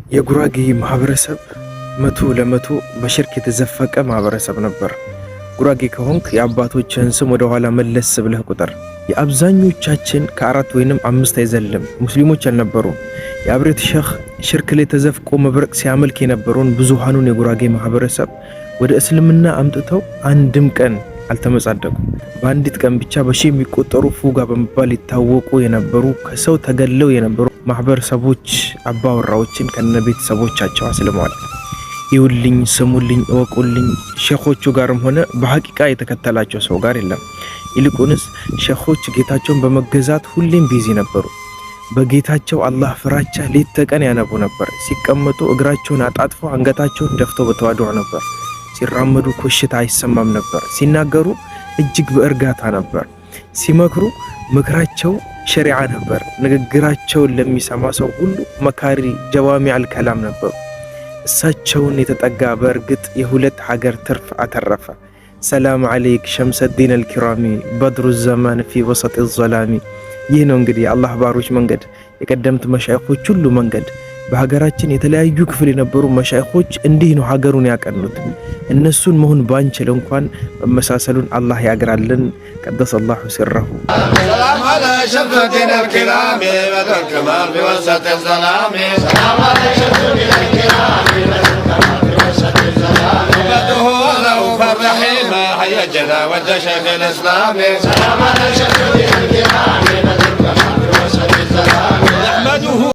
የጉራጌ ማህበረሰብ 100% በሽርክ የተዘፈቀ ማህበረሰብ ነበር። ጉራጌ ከሆንክ የአባቶችህን ስም ወደ ኋላ መለስ ብለህ ቁጥር። የአብዛኞቻችን ከ4 ወይንም 5 አይዘልም ሙስሊሞች አልነበሩም። የአብሬት ሸህ ሽርክ ላይ ተዘፍቆ መብረቅ ሲያመልክ የነበረውን ብዙሃኑን የጉራጌ ማህበረሰብ ወደ እስልምና አምጥተው አንድም ቀን አልተመጻደቁም። በአንዲት ቀን ብቻ በሺ የሚቆጠሩ ፉጋ በመባል ይታወቁ የነበሩ ከሰው ተገለው የነበሩ ማህበረሰቦች አባወራዎችን ከነቤተሰቦቻቸው አስልመዋል። ይውልኝ፣ ስሙልኝ፣ እወቁልኝ ሸኾቹ ጋርም ሆነ በሐቂቃ የተከተላቸው ሰው ጋር የለም። ይልቁንስ ሸኾች ጌታቸውን በመገዛት ሁሌም ቢዚ ነበሩ። በጌታቸው አላህ ፍራቻ ሌት ተቀን ያነቡ ነበር። ሲቀመጡ እግራቸውን አጣጥፈው አንገታቸውን ደፍተው በተዋድዖ ነበር። ሲራመዱ ኮሽታ አይሰማም ነበር። ሲናገሩ እጅግ በእርጋታ ነበር። ሲመክሩ ምክራቸው ሸሪዓ ነበር። ንግግራቸውን ለሚሰማ ሰው ሁሉ መካሪ ጀዋሚ አልከላም ነበሩ። እሳቸውን የተጠጋ በእርግጥ የሁለት ሀገር ትርፍ አተረፈ። ሰላም አለይክ ሸምሰዲን አልኪራሚ በድሩ ዘማን ፊ ወሰጥ ዘላሚ። ይህ ነው እንግዲህ የአላህ ባሮች መንገድ፣ የቀደምት መሻይኾች ሁሉ መንገድ። በሀገራችን የተለያዩ ክፍል የነበሩ መሻይኾች እንዲህ ነው ሀገሩን ያቀኑት። እነሱን መሆን ባንችል እንኳን መመሳሰሉን አላህ ያግራልን። ቀደሰ አላሁ ሲረሁ። ሰላም አለ ሸምሰዲን አልኪራሚ በድሩ ዘማን ፊ ወሰጥ ዘላሚ። ሰላም አለ ሸምሰዲን አልኪራሚ الرحيم حيا جدا ود شيخ الإسلام. سلام على شيخ الكرام.